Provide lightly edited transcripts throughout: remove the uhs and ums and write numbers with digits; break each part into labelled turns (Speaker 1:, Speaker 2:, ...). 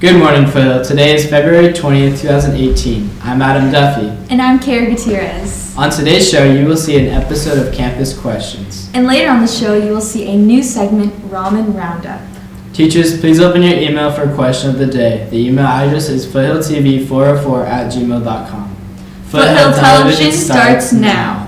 Speaker 1: Good morning, Foothill. Today is February 20th, 2018. I'm Adam Duffy.
Speaker 2: And I'm Kara Gutierrez.
Speaker 1: On today's show, you will see an episode of Campus Questions.
Speaker 2: And later on the show, you will see a new segment, Ramen Roundup.
Speaker 1: Teachers, please open your email for question of the day. The email address is foothilltv404@gmail.com.
Speaker 2: Foothill Television starts now.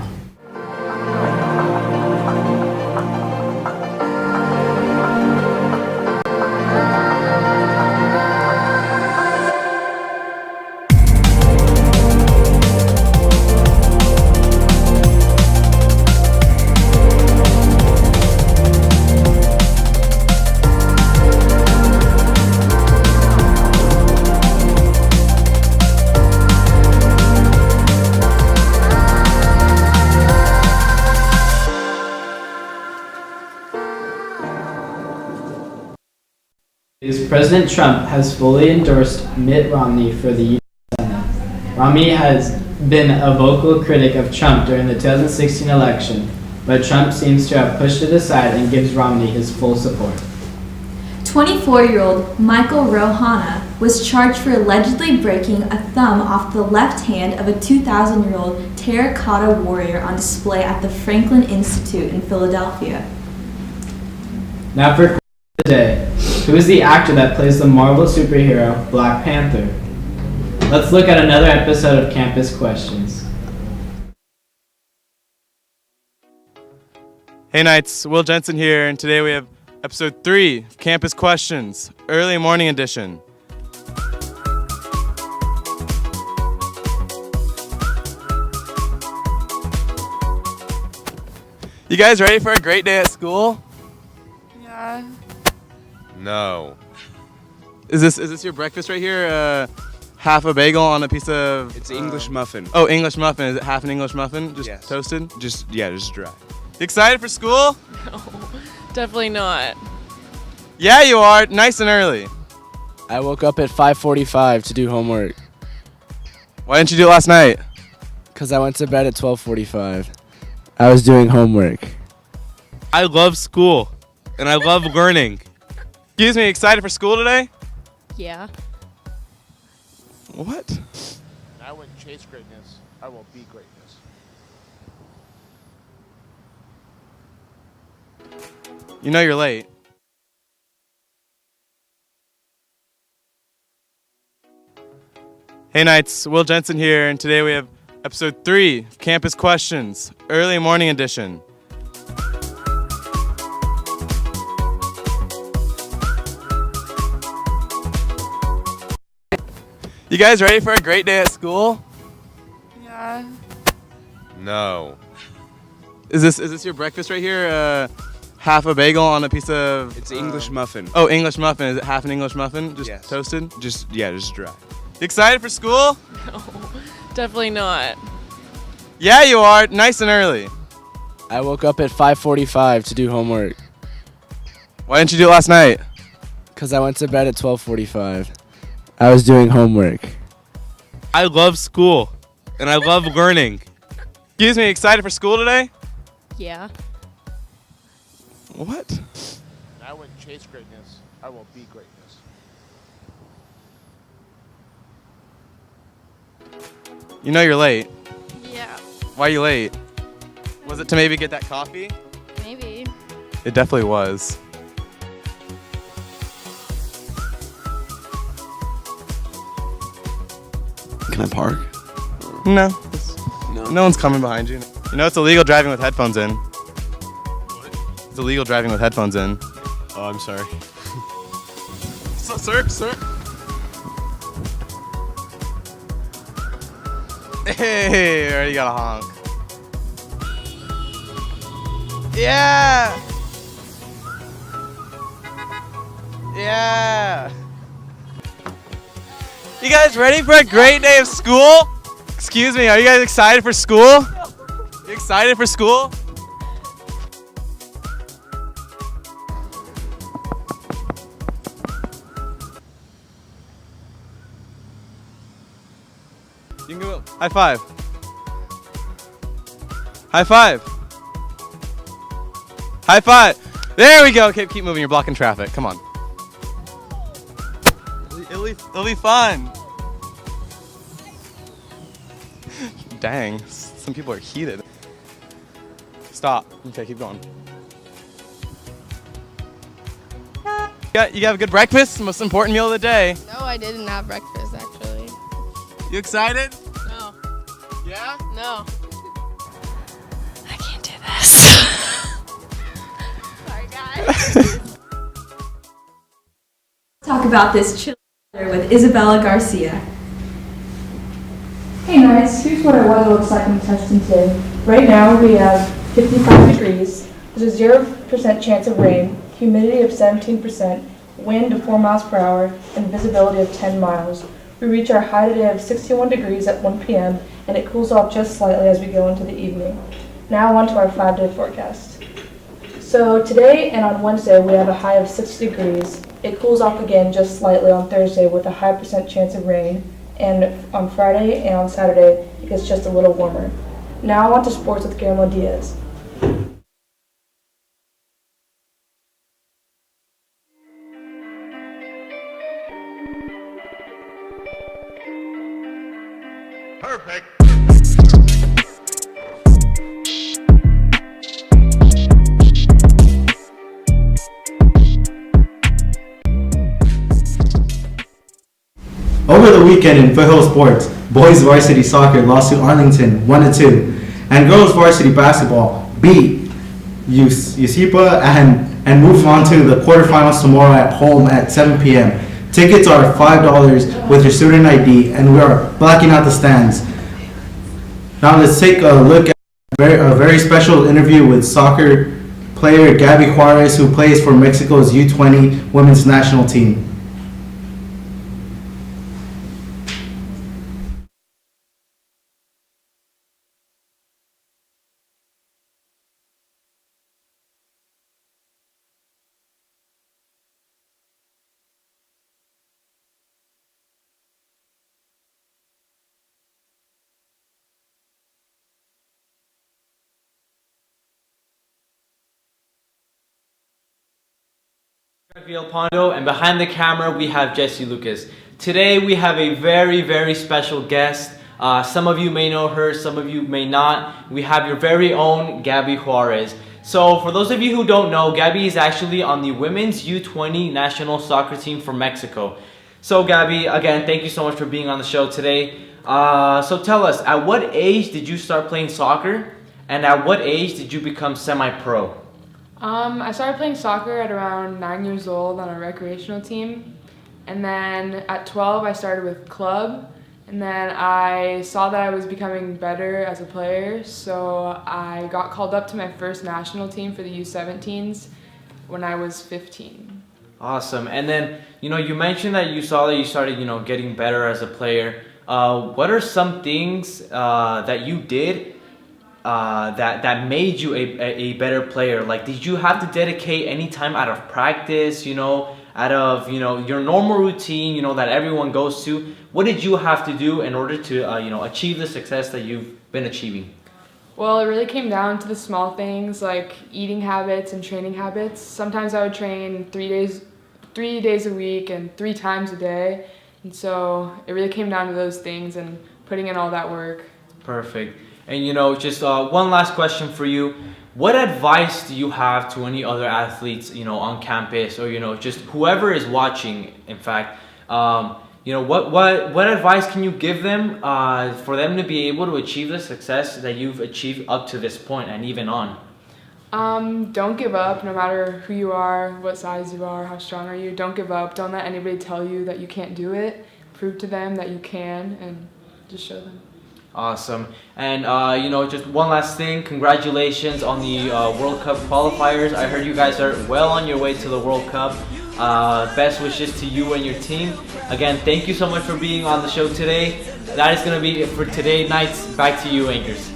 Speaker 1: President Trump has fully endorsed Mitt Romney for the U.S. Senate. Romney has been a vocal critic of Trump during the 2016 election, but Trump seems to have pushed it aside and gives Romney his full support.
Speaker 2: 24-year-old Michael Rohana was charged for allegedly breaking a thumb off the left hand of a 2,000-year-old terracotta warrior on display at the Franklin Institute in Philadelphia.
Speaker 1: Now for question of the day. Who is the actor that plays the Marvel superhero Black Panther? Let's look at another episode of Campus Questions.
Speaker 3: Hey Knights, Will Jensen here, and today we have episode 3 of Campus Questions, early morning edition. You guys ready for a great day at school?
Speaker 4: Yeah.
Speaker 5: No.
Speaker 3: Is this your breakfast right here? Half a bagel on a piece of...
Speaker 5: It's English muffin.
Speaker 3: Oh, English muffin. Is it half an English muffin? Just
Speaker 5: Yes.
Speaker 3: toasted?
Speaker 5: Just dry.
Speaker 3: You excited for school?
Speaker 4: No, definitely not.
Speaker 3: Yeah, you are. Nice and early.
Speaker 6: I woke up at 5:45 to do homework
Speaker 3: Why didn't you do it last night?
Speaker 6: because I went to bed at 12:45. I was doing homework.
Speaker 3: I love school, and I love learning. Excuse me, excited for school today?
Speaker 4: Yeah.
Speaker 3: What?
Speaker 7: I wouldn't chase greatness. I will be greatness.
Speaker 3: You know you're late. Hey Knights, Will Jensen here, and today we have episode 3 of Campus Questions, early morning edition. You guys ready for a great day at school?
Speaker 4: Yeah.
Speaker 5: No.
Speaker 3: Is this your breakfast right here? Half a bagel on a piece of...
Speaker 5: It's English muffin.
Speaker 3: Oh, English muffin. Is it half an English muffin? Just
Speaker 5: Yes.
Speaker 3: toasted?
Speaker 5: Just dry.
Speaker 3: You excited for school?
Speaker 4: No, definitely not.
Speaker 3: Yeah, you are. Nice and early.
Speaker 6: I woke up at 5:45 to do homework
Speaker 3: Why didn't you do it last night?
Speaker 6: because I went to bed at 12:45. I was doing homework.
Speaker 3: I love school, and I love learning. Excuse me, excited for school today?
Speaker 4: Yeah.
Speaker 3: What?
Speaker 7: I wouldn't chase greatness. I will be greatness.
Speaker 3: You know you're late.
Speaker 4: Yeah.
Speaker 3: Why are you late? Was it to maybe get that coffee?
Speaker 4: Maybe.
Speaker 3: It definitely was.
Speaker 6: Can I park?
Speaker 3: No. No one's coming behind you. You know it's illegal driving with headphones in. What? It's illegal driving with headphones in.
Speaker 5: Oh, I'm sorry.
Speaker 3: So, sir. Hey, already got a honk. Yeah. Yeah. You guys ready for a great day of school? Excuse me, are you guys excited for school? You excited for school? You can go. High five. High five. High five. There we go. Okay, keep moving. You're blocking traffic. Come on. It'll be fun. Dang, some people are heated. Stop. Okay, keep going. You have a good breakfast, most important meal of the day.
Speaker 4: No, I didn't have breakfast actually.
Speaker 3: You excited?
Speaker 4: No.
Speaker 3: Yeah?
Speaker 4: No. I can't do this. Sorry, guys.
Speaker 2: Talk about this chill weather with Isabella Garcia.
Speaker 8: Hey guys, here's what our weather looks like in Tustin today. Right now we have 55 degrees, there's a 0% chance of rain, humidity of 17%, wind of 4 miles per hour, and visibility of 10 miles. We reach our high today of 61 degrees at 1 p.m. and it cools off just slightly as we go into the evening. Now on to our 5-day forecast. So today and on Wednesday we have a high of 60 degrees. It cools off again just slightly on Thursday with a high % chance of rain. And on Friday and on Saturday, it gets just a little warmer. Now on to sports with Guillermo Diaz.
Speaker 7: Perfect.
Speaker 9: Over the weekend in Foothill sports, boys varsity soccer lost to Arlington 1-2, and girls varsity basketball beat USIPA and moved on to the quarterfinals tomorrow at home at 7 p.m. Tickets are $5 with your student ID, and we are blocking out the stands. Now let's take a look at a very special interview with soccer player Gabby Juarez, who plays for Mexico's U20 women's national team.
Speaker 10: Villalpando, and behind the camera we have Jesse Lucas. Today we have a very special guest. Some of you may know her, some of you may not. We have your very own Gabby Juarez. So for those of you who don't know, Gabby is actually on the women's U20 national soccer team for Mexico. So Gabby, again, thank you so much for being on the show today. So tell us, at what age did you start playing soccer, and at what age did you become semi-pro?
Speaker 8: I started playing soccer at around 9 years old on a recreational team, and then at 12 I started with club, and then I saw that I was becoming better as a player, so I got called up to my first national team for the U17s when I was 15.
Speaker 10: Awesome. And then, you mentioned that you saw that you started, getting better as a player. What are some things that you did that made you a better player? Like, did you have to dedicate any time out of practice, out of, your normal routine, that everyone goes to? What did you have to do in order to, achieve the success that you've been achieving?
Speaker 8: Well, it really came down to the small things like eating habits and training habits. Sometimes I would train 3 days a week and 3 times a day. And so it really came down to those things and putting in all that work.
Speaker 10: Perfect. And just one last question for you. What advice do you have to any other athletes, on campus, or, just whoever is watching, in fact? What advice can you give them for them to be able to achieve the success that you've achieved up to this point and even on?
Speaker 8: Don't give up, no matter who you are, what size you are, how strong are you. Don't give up. Don't let anybody tell you that you can't do it. Prove to them that you can, and just show them.
Speaker 10: Awesome. And just one last thing, congratulations on the World Cup qualifiers. I heard you guys are well on your way to the World Cup. Best wishes to you and your team. Again, thank you so much for being on the show today. That is going to be it for today nights. Back to you, anchors.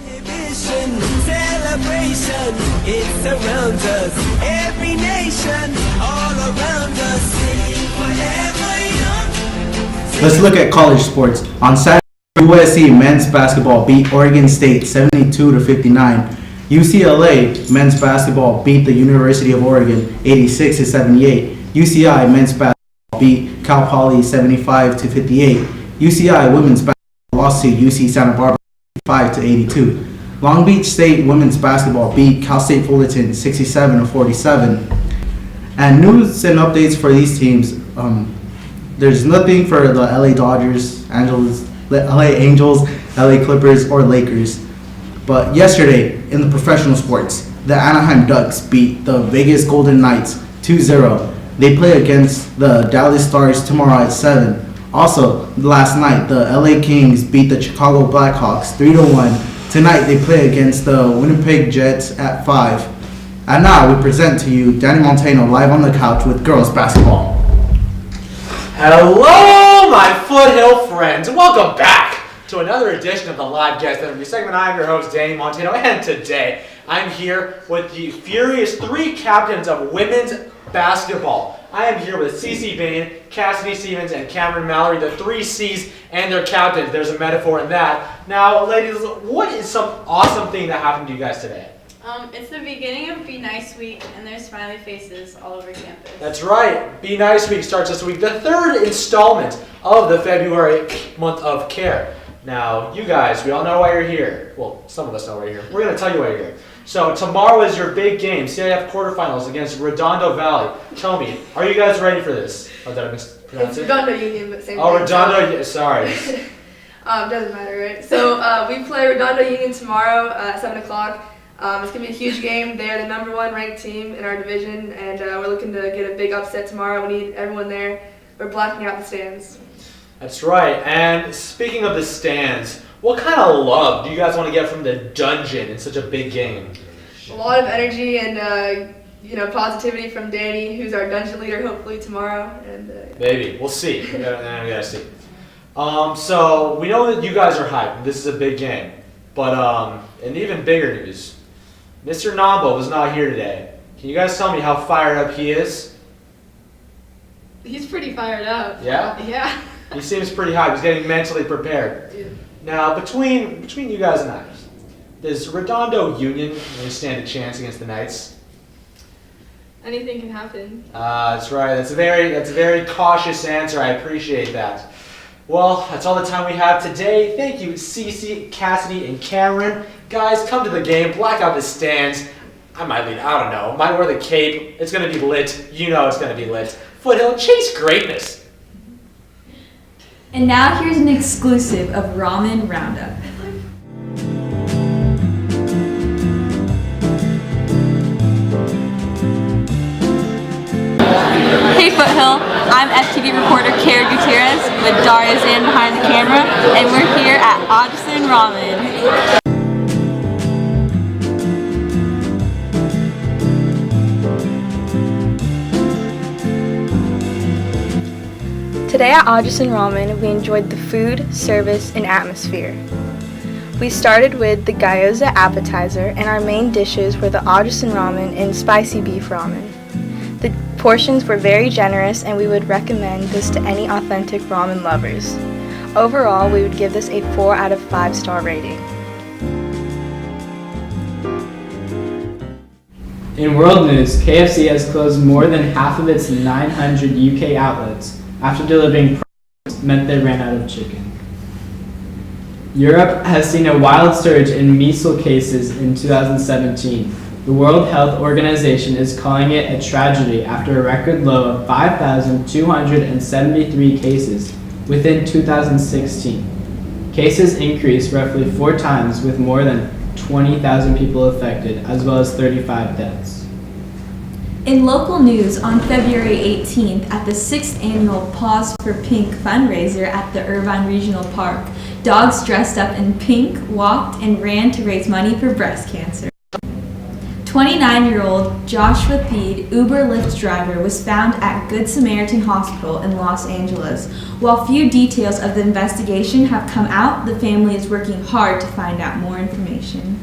Speaker 11: Celebration, it surrounds us. Every nation, all around us.
Speaker 9: Let's look at college sports. On Saturday, USC men's basketball beat Oregon State 72-59. UCLA men's basketball beat the University of Oregon 86-78. UCI men's basketball basketball beat Cal Poly 75-58. UCI women's basketball lost to UC Santa Barbara 5-82. Long Beach State women's basketball beat Cal State Fullerton 67-47. And news and updates for these teams. There's nothing for the LA Dodgers, LA Angels, LA Clippers, or Lakers. But yesterday in the professional sports, the Anaheim Ducks beat the Vegas Golden Knights 2-0. They play against the Dallas Stars tomorrow at 7. Also, last night, the LA Kings beat the Chicago Blackhawks 3-1. Tonight, they play against the Winnipeg Jets at 5. And now, we present to you Danny Montano live on the couch with girls basketball.
Speaker 10: Hello, my Foothill friends, and welcome back to another edition of the Live Guest Interview segment. I'm your host, Danny Montano, and today I'm here with the furious 3 captains of women's basketball. I am here with Cece Bain, Cassidy Stevens, and Cameron Mallory, the 3 C's and their captains. There's a metaphor in that. Now, ladies, what is some awesome thing that happened to you guys today?
Speaker 12: It's the beginning of Be Nice Week, and there's smiley faces all over campus.
Speaker 10: That's right. Be Nice Week starts this week, the 3rd installment of the February month of care. Now, you guys, we all know why you're here. Well, some of us know why you're here. We're going to tell you why you're here. So, tomorrow is your big game, CIF quarterfinals against Redondo Valley. Tell me, are you guys ready for this? Oh, did I mispronounce it?
Speaker 8: It's Redondo Union, but same
Speaker 10: Oh,
Speaker 8: thing.
Speaker 10: Redondo, sorry.
Speaker 8: Doesn't matter, right? So we play Redondo Union tomorrow at 7 o'clock. It's going to be a huge game. They're the number 1 ranked team in our division, and we're looking to get a big upset tomorrow. We need everyone there. We're blacking out the stands.
Speaker 10: That's right. And speaking of the stands, what kind of love do you guys want to get from the dungeon in such a big game?
Speaker 8: A lot of energy and positivity from Danny, who's our dungeon leader, hopefully tomorrow. And
Speaker 10: maybe we'll see. We gotta see. So we know that you guys are hyped. This is a big game, but and even bigger news, Mr. Nambo was not here today. Can you guys tell me how fired up he is?
Speaker 12: He's pretty fired up.
Speaker 10: Yeah?
Speaker 12: Yeah.
Speaker 10: He seems pretty hyped. He's getting mentally prepared.
Speaker 12: Yeah.
Speaker 10: Now, between you guys and I, does Redondo Union really stand a chance against the Knights?
Speaker 12: Anything can happen.
Speaker 10: That's right. That's a very cautious answer. I appreciate that. Well, that's all the time we have today. Thank you, Cece, Cassidy, and Cameron. Guys, come to the game. Black out the stands. I might lead. I don't know. Might wear the cape. It's gonna be lit. You know it's gonna be lit. Foothill, chase greatness.
Speaker 2: And now here's an exclusive of Ramen Roundup. Hey Foothill, I'm FTV reporter Kara Gutierrez with Daria Zan behind the camera, and we're here at Odison Ramen.
Speaker 13: Today at Odison Ramen, we enjoyed the food, service, and atmosphere. We started with the gyoza appetizer, and our main dishes were the Odison Ramen and spicy beef ramen. The portions were very generous, and we would recommend this to any authentic ramen lovers. Overall, we would give this a 4 out of 5-star rating.
Speaker 1: In world news, KFC has closed more than half of its 900 UK outlets after delivering products meant they ran out of chicken. Europe has seen a wild surge in measles cases in 2017. The World Health Organization is calling it a tragedy after a record low of 5,273 cases within 2016. Cases increased roughly 4 times, with more than 20,000 people affected, as well as 35 deaths.
Speaker 2: In local news, on February 18th, at the 6th annual Pause for Pink fundraiser at the Irvine Regional Park, dogs dressed up in pink walked and ran to raise money for breast cancer. 29-year-old Joshua Theed, Uber Lyft driver, was found at Good Samaritan Hospital in Los Angeles. While few details of the investigation have come out, the family is working hard to find out more information.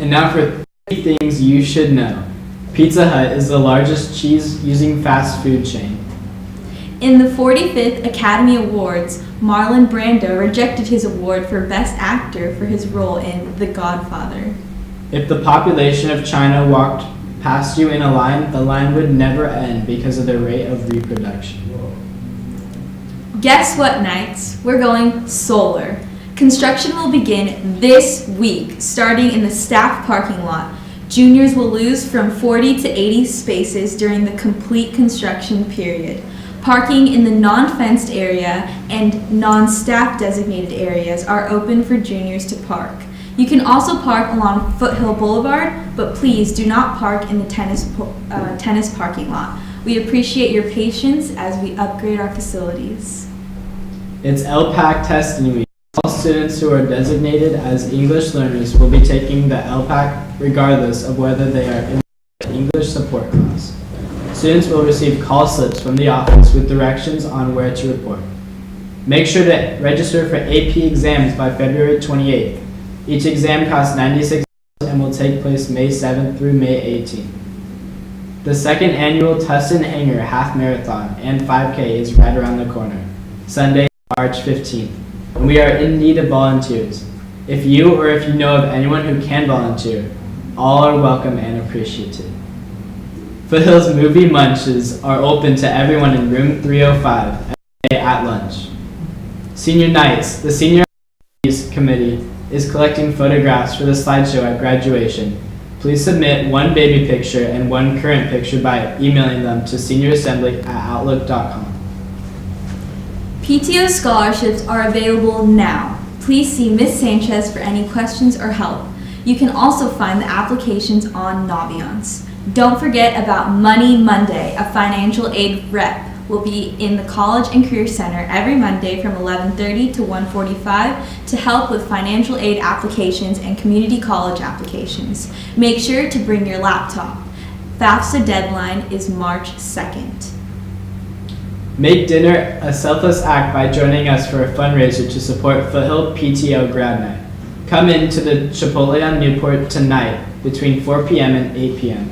Speaker 1: And now for 3 things you should know. Pizza Hut is the largest cheese-using fast food chain.
Speaker 2: In the 45th Academy Awards, Marlon Brando rejected his award for Best Actor for his role in The Godfather.
Speaker 1: If the population of China walked passed you in a line, the line would never end because of the rate of reproduction.
Speaker 2: Guess what, Knights? We're going solar. Construction will begin this week, starting in the staff parking lot. Juniors will lose from 40 to 80 spaces during the complete construction period. Parking in the non-fenced area and non-staff designated areas are open for juniors to park. You can also park along Foothill Boulevard, but please do not park in the tennis parking lot. We appreciate your patience as we upgrade our facilities.
Speaker 1: It's LPAC testing week. All students who are designated as English learners will be taking the LPAC regardless of whether they are in the English support class. Students will receive call slips from the office with directions on where to report. Make sure to register for AP exams by February 28th. Each exam costs $96 and will take place May 7th through May 18th. The second annual Tustin Hanger Half Marathon and 5K is right around the corner, Sunday, March 15th, and we are in need of volunteers. If you or if you know of anyone who can volunteer, all are welcome and appreciated. Foothill's movie munches are open to everyone in room 305 every day at lunch. Senior nights, the Senior Committee is collecting photographs for the slideshow at graduation. Please submit one baby picture and one current picture by emailing them to seniorassembly@outlook.com.
Speaker 2: PTO scholarships are available now. Please see Ms. Sanchez for any questions or help. You can also find the applications on Naviance. Don't forget about Money Monday. A financial aid rep will be in the College and Career Center every Monday from 11:30 to 1:45 to help with financial aid applications and community college applications. Make sure to bring your laptop. FAFSA deadline is March 2nd.
Speaker 1: Make dinner a selfless act by joining us for a fundraiser to support Foothill PTO Grad Night. Come in to the Chipotle on Newport tonight between 4 p.m. and 8 p.m.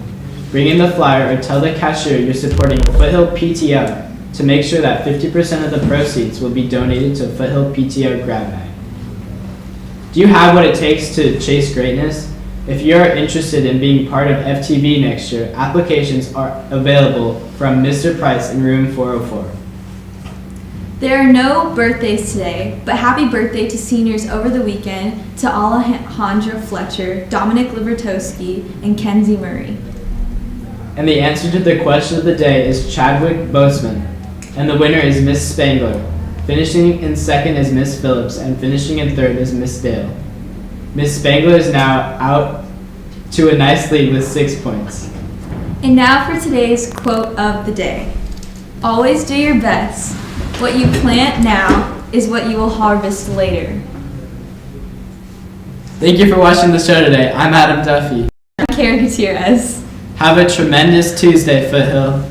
Speaker 1: Bring in the flyer or tell the cashier you're supporting Foothill PTO to make sure that 50% of the proceeds will be donated to Foothill PTO Grad Night. Do you have what it takes to chase greatness? If you are interested in being part of FTB next year, applications are available from Mr. Price in room 404.
Speaker 2: There are no birthdays today, but happy birthday to seniors over the weekend to Alejandra Fletcher, Dominic Libertowski, and Kenzie Murray.
Speaker 1: And the answer to the question of the day is Chadwick Boseman. And the winner is Miss Spangler. Finishing in second is Miss Phillips, and finishing in third is Miss Dale. Miss Spangler is now out to a nice lead with 6 points.
Speaker 2: And now for today's quote of the day. Always do your best. What you plant now is what you will harvest later.
Speaker 1: Thank you for watching the show today. I'm Adam Duffy.
Speaker 2: I'm Karen Gutierrez.
Speaker 1: Have a tremendous Tuesday, Foothill.